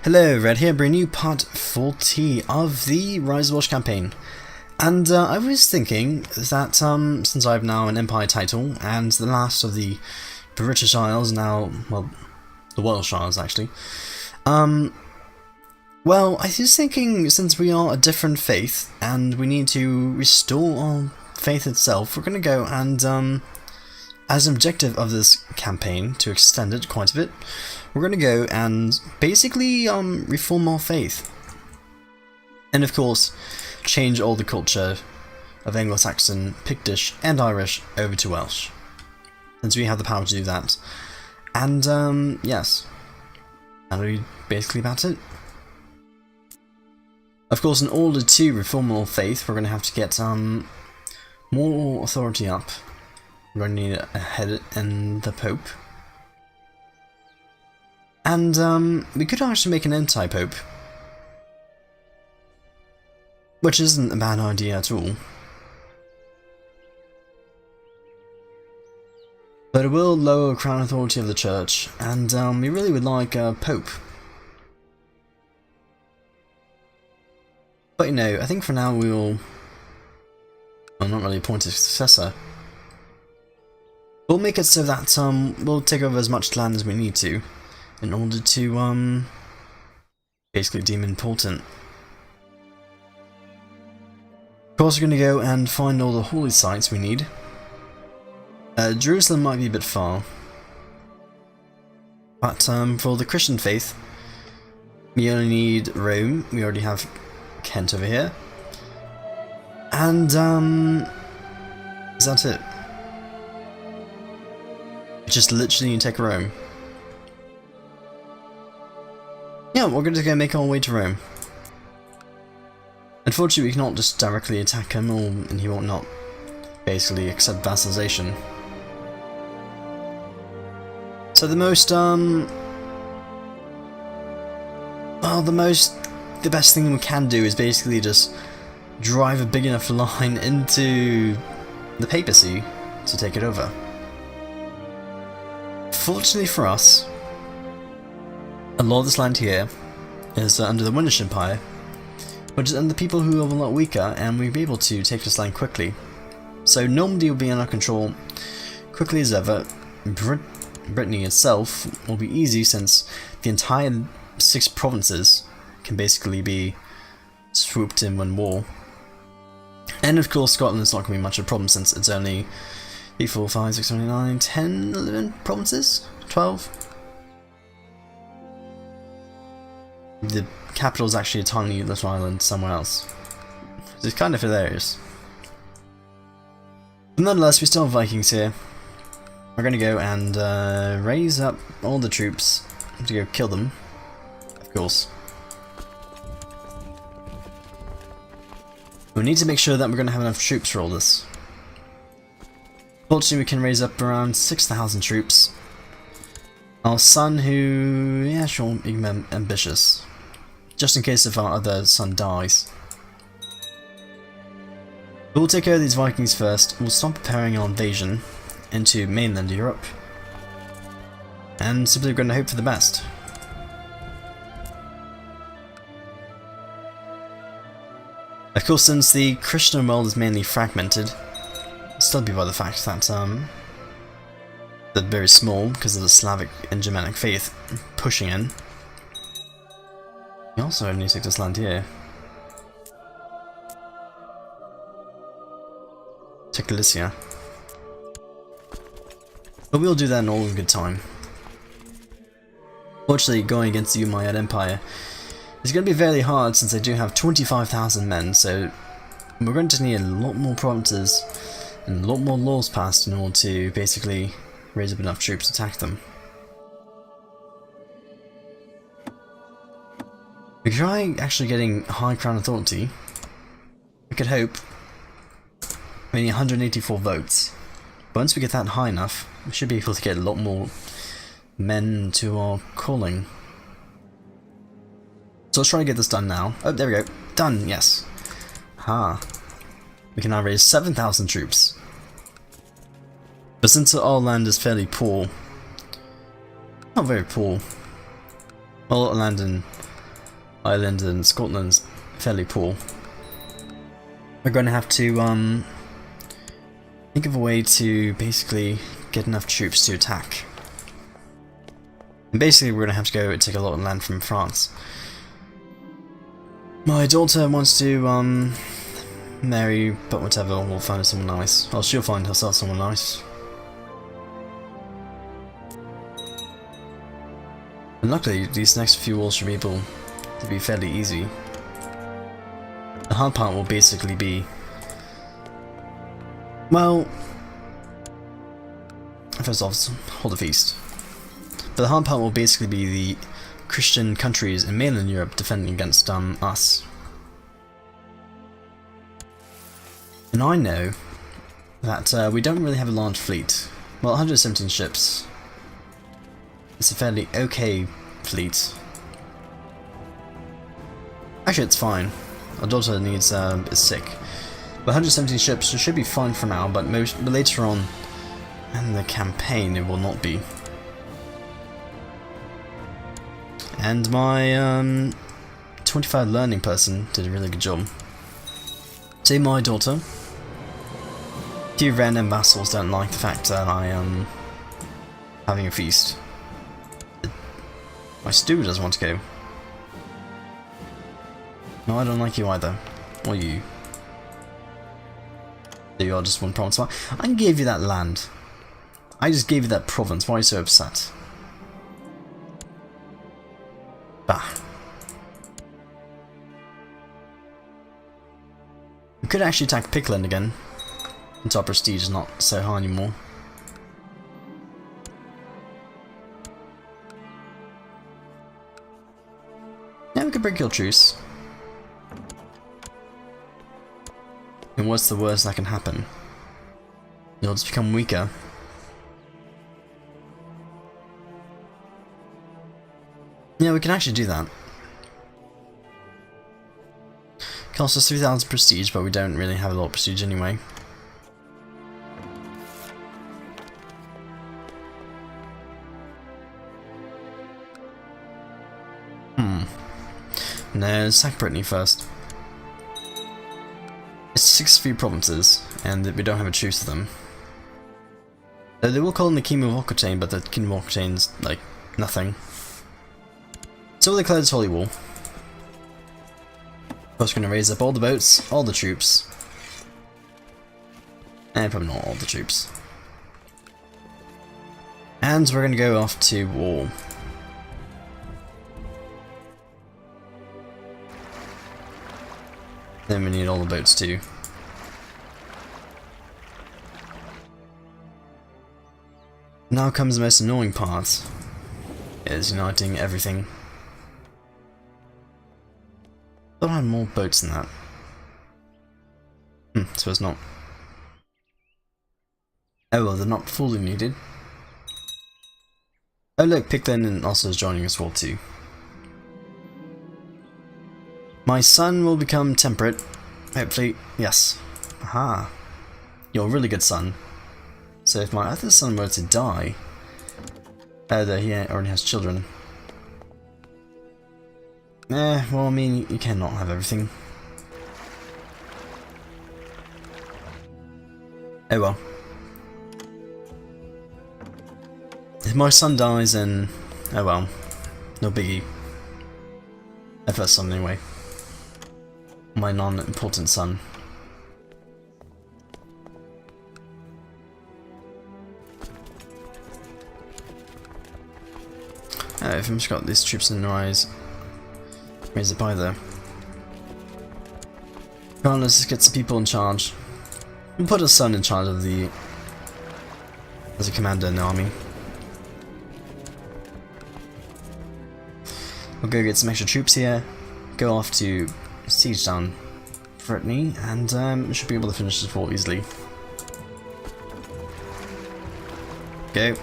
Hello, Red here, bringing you part 40 of the Rise of the Welsh campaign. And I was thinking that since I have now an Empire title, and the last of the British Isles now, well, the Welsh Isles actually, well, I was thinking since we are a different faith, and we need to restore our faith itself, we're going to go and, as an objective of this campaign, to extend it quite a bit, we're going to go and basically reform our faith. And of course, change all the culture of Anglo-Saxon, Pictish and Irish over to Welsh. Since we have the power to do that. And yes, that'll be basically about it. Of course, in order to reform our faith, we're going to have to get more authority up. We're going to need a head in the Pope. And we could actually make an anti-Pope, which isn't a bad idea at all. But it will lower crown authority of the church, and we really would like a Pope. But you know, I think for now we'll not really appoint a successor. We'll make it so that we'll take over as much land as we need to, in order to basically deem important. Of course, we're going to go and find all the holy sites we need. Jerusalem might be a bit far, but for the Christian faith, we only need Rome. We already have Kent over here, and is that it? Just literally take Rome. Yeah, we're going to go make our way to Rome. Unfortunately, we cannot just directly attack him, and he won't not basically accept vassalization. So the most, well, the best thing we can do is basically just drive a big enough line into the papacy to take it over. Fortunately for us, a lot of this land here is under the Windish Empire, which is under the people who are a lot weaker, and we'll be able to take this land quickly. So Normandy will be in our control quickly as ever. Brittany itself will be easy, since the entire 6 provinces can basically be swooped in one war. And of course Scotland is not going to be much of a problem, since it's only 3, 4, 5, 6, 7, 8, 9, 10, 11 provinces? 12? The capital is actually a tiny little island somewhere else. It's kind of hilarious. But nonetheless, we still have Vikings here. We're going to go and raise up all the troops to go kill them, of course. We need to make sure that we're going to have enough troops for all this. Fortunately, we can raise up around 6,000 troops. Our son, who, yeah, sure, even ambitious. Just in case if our other son dies. We'll take care of these Vikings first. We'll start preparing our invasion into mainland Europe. And simply we're going to hope for the best. Of course, since the Christian world is mainly fragmented, still be by the fact that they're very small because of the Slavic and Germanic faith pushing in. We also need to take this land here. Take Galicia. But we'll do that in all in good time. Fortunately, going against the Umayyad Empire is going to be very hard, since they do have 25,000 men, so we're going to need a lot more provinces and a lot more laws passed in order to basically raise up enough troops to attack them. We could try actually getting high crown authority. We could hope. We need 184 votes. But once we get that high enough, we should be able to get a lot more men to our calling. So let's try to get this done now. Oh, there we go. Done, yes. Ha. We can now raise 7,000 troops. But since our land is fairly poor, not very poor, well, land in Ireland and Scotland's fairly poor. We're going to have to think of a way to basically get enough troops to attack. And basically we're going to have to go and take a lot of land from France. My daughter wants to marry, but whatever, we'll find her someone nice. Well, she'll find herself someone nice. And luckily, these next few wars should be able to be fairly easy. The hard part will basically be, well, first off, hold a feast. But the hard part will basically be the Christian countries in mainland Europe defending against us. And I know that we don't really have a large fleet. Well, 117 ships. It's a fairly okay fleet. Actually, it's fine. Our daughter is sick. But 117 ships should be fine for now, but later on in the campaign it will not be. And my 25 learning person did a really good job. To my daughter, few random vassals don't like the fact that I am having a feast. My steward doesn't want to go. No, I don't like you either. Or you. You are just one province. I gave you that land. I just gave you that province. Why are you so upset? Bah. We could actually attack Pickland again. Until our prestige is not so high anymore. Yeah, we could break your truce. And what's the worst that can happen? You'll just become weaker. Yeah, we can actually do that. Costs us 3,000 prestige, but we don't really have a lot of prestige anyway. No, sack Brittany first. It's 63 provinces, and we don't have a truce to them. They will call them the Kingdom of Aquitaine, but the Kingdom of Aquitaine's like nothing. So we'll declare this holy war. First, we're going to raise up all the boats, all the troops, and probably not all the troops. And we're going to go off to war. Then we need all the boats too. Now comes the most annoying part, is uniting everything. Thought I had more boats than that. Suppose not. Oh well, they're not fully needed. Oh look, Picklin also is joining us war too. My son will become temperate. Hopefully, yes. Aha. You're a really good son. So if my other son were to die... though he already has children. Well I mean, you cannot have everything. Oh well. If my son dies then... oh well. No biggie. My first son anyway. My non-important son. If I've just got these troops in their eyes, raise up either. Come on, let's just get some people in charge. We'll put a son in charge of the... as a commander in the army. We'll go get some extra troops here, go off to siege down Brittany, and we should be able to finish this war easily. Go.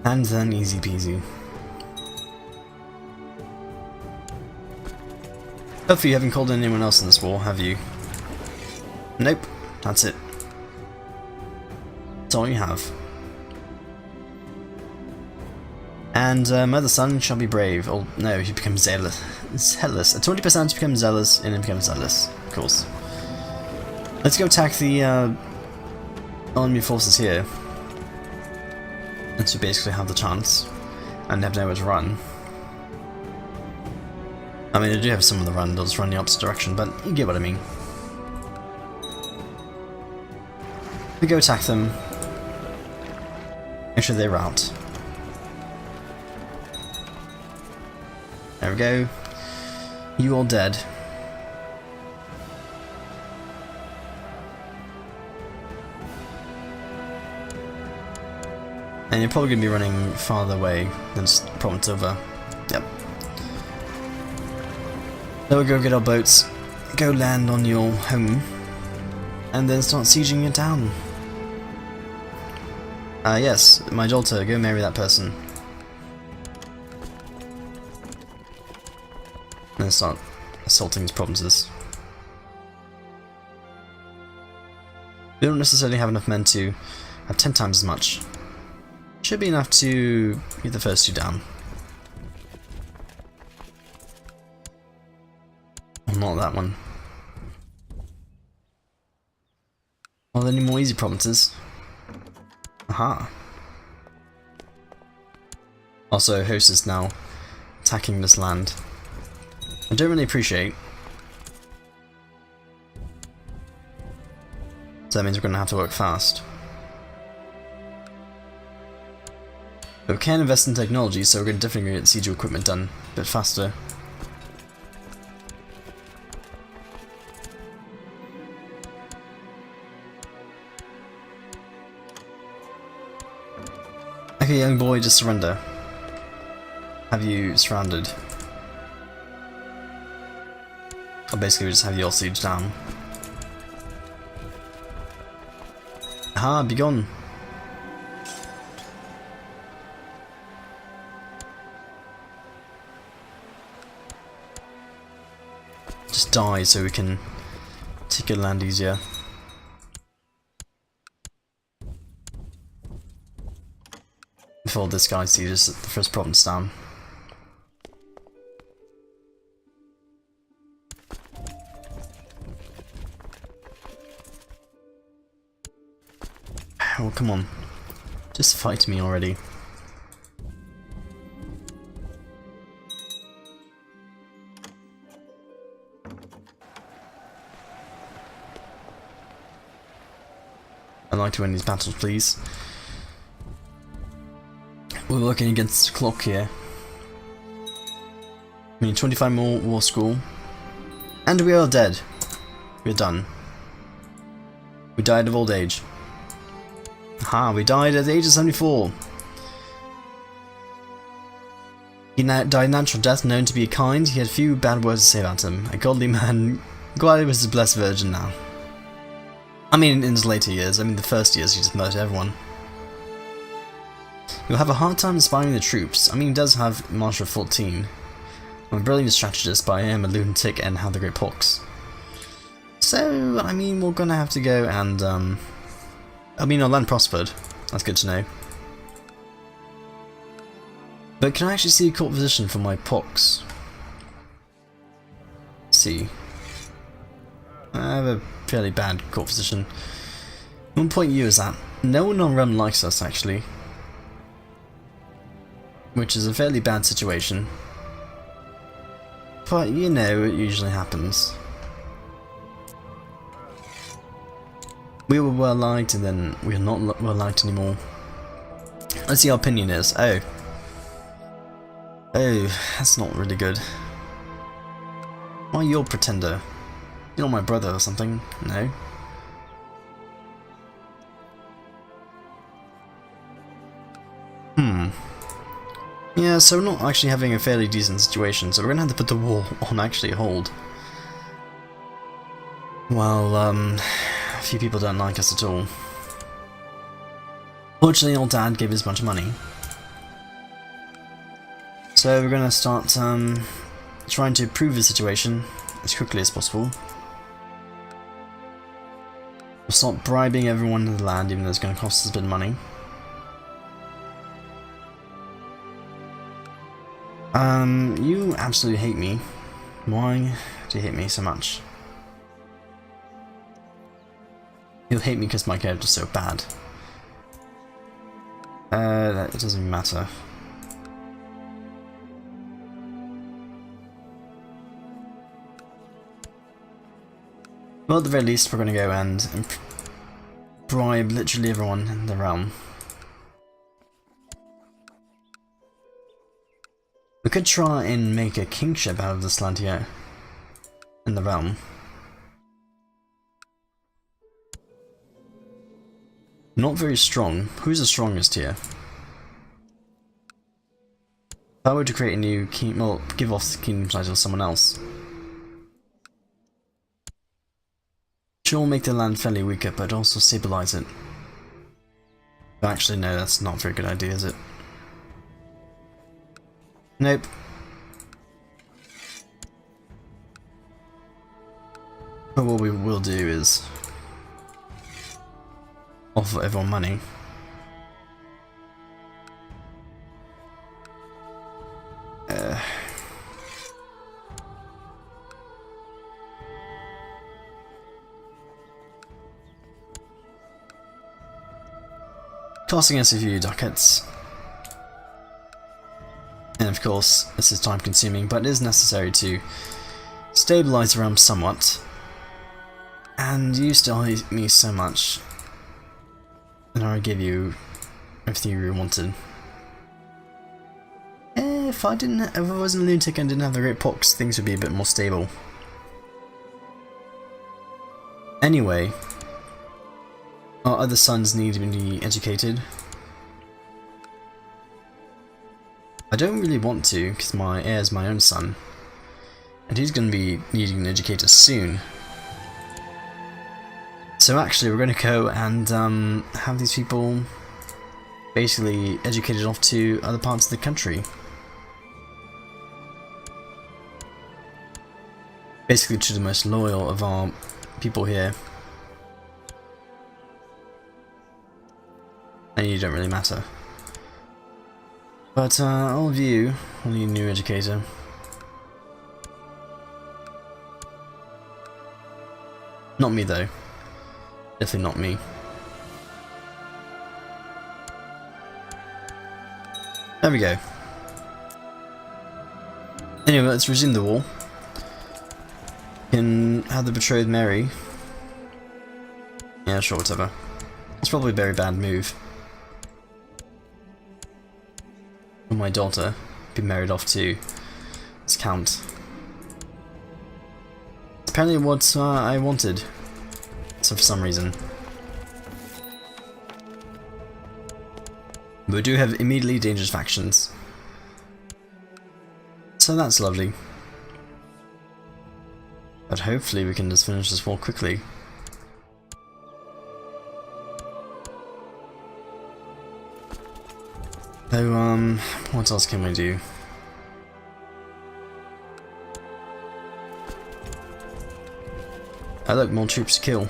And then easy peasy. Hopefully you haven't called in anyone else in this war, have you? Nope, that's it. That's all you have. And my other son shall be brave. Oh no, he becomes zealous. Zealous. At 20% he becomes zealous, and he becomes zealous, of course. Let's go attack the enemy forces here. And so basically have the chance, and have nowhere to run. I mean, I do have some of the run, they'll just run the opposite direction, but you get what I mean. We go attack them. Make sure they rout. There we go. You all dead. And you're probably going to be running farther away than province over. Yep. So we'll go get our boats, go land on your home, and then start sieging your town. Yes, my daughter, go marry that person. And start assaulting his provinces. We don't necessarily have enough men to have 10 times as much. Should be enough to get the first two down. Well, not that one. Are there any more easy provinces? Aha. Also, host is now attacking this land. I don't really appreciate. So that means we're going to have to work fast. But we can invest in technology, so we're going to definitely get siege equipment done a bit faster. Okay, young boy, just surrender. Have you surrounded? Or basically we just have you all siege down. Aha, be gone. Just die so we can take your land easier. Before this guy sieges the first province down. Oh, come on. Just fight me already. I'd like to win these battles, please. We're working against the clock here. We need 25 more war school. And we are dead. We're done. We died of old age. Aha, we died at the age of 74. He died natural death, known to be kind. He had few bad words to say about him. A godly man. Glad he was a blessed virgin now. I mean, in his later years. I mean, the first years he just murdered everyone. You'll have a hard time inspiring the troops. I mean, he does have Marshal of 14. I'm a brilliant strategist, but I am a lunatic and have the great pox. So, I mean, we're gonna have to go and, I mean, our land prospered. That's good to know. But can I actually see a court position for my pox? Let's see. I have a fairly bad court position. One point U is that no one on Rem likes us, actually. Which is a fairly bad situation. But, you know, it usually happens. We were well liked and then we are not well liked anymore. Let's see how opinion is. Oh. Oh, that's not really good. Why are you a pretender? You're not my brother or something? No. Yeah, so we're not actually having a fairly decent situation, so we're gonna have to put the war on actually hold. Well, a few people don't like us at all. Fortunately, old dad gave us a bunch of money. So we're gonna start trying to improve the situation as quickly as possible. We'll start bribing everyone in the land, even though it's gonna cost us a bit of money. You absolutely hate me. Why do you hate me so much? You'll hate me because my character's so bad. It doesn't even matter. Well, at the very least, we're going to go and bribe literally everyone in the realm. We could try and make a kingship out of this land here in the realm. Not very strong. Who's the strongest here? If I were to create a new king, well, give off the kingdom title to someone else. Sure, make the land fairly weaker, but also stabilize it. But actually, no, that's not a very good idea, is it? Nope. But what we will do is offer everyone money. Costing us a few ducats. And of course, this is time consuming, but it is necessary to stabilize the realm somewhat. And you still hate me so much. And I give you everything you really wanted. If I wasn't a lunatic and didn't have the Great Pox, things would be a bit more stable. Anyway, our other sons need to be educated. I don't really want to, because my heir is my own son. And he's going to be needing an educator soon. So actually we're going to go and have these people basically educated off to other parts of the country. Basically to the most loyal of our people here. And you don't really matter. But all of you will need a new educator. Not me though. Definitely not me. There we go. Anyway, let's resume the war. Can have the betrothed marry. Yeah, sure, whatever. It's probably a very bad move. For my daughter be married off to this count. It's apparently what I wanted. So for some reason. But we do have immediately dangerous factions. So that's lovely. But hopefully we can just finish this war quickly. So, what else can we do? Oh look, more troops to kill.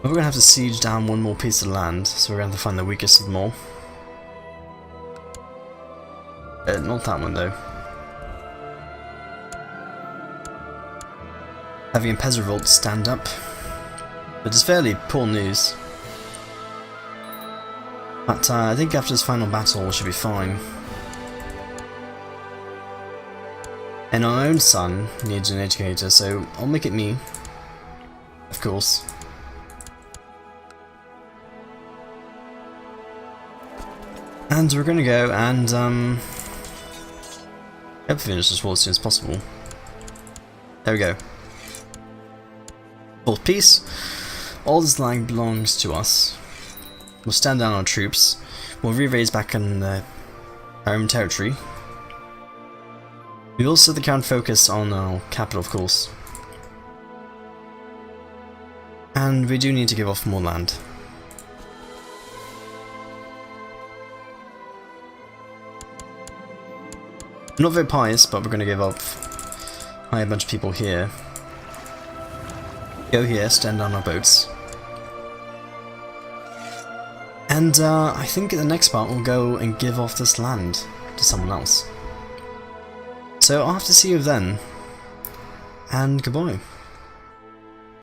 We're going to have to siege down one more piece of land, so we're going to have to find the weakest of them all. Not that one though. Having a Pez revolt stand up, but it's fairly poor news. But I think after this final battle we should be fine. And our own son needs an educator, so I'll make it me. Of course. And we're gonna go and hope to finish this war as soon as possible. There we go. Full peace. All this land belongs to us. We'll stand down our troops. We'll re-raise back in our own territory. We will set the current focus on our capital, of course. And we do need to give off more land. I'm not very pious, but we're going to give up a bunch of people here. Go here, stand down our boats. And I think in the next part we'll go and give off this land to someone else. So I'll have to see you then, and goodbye.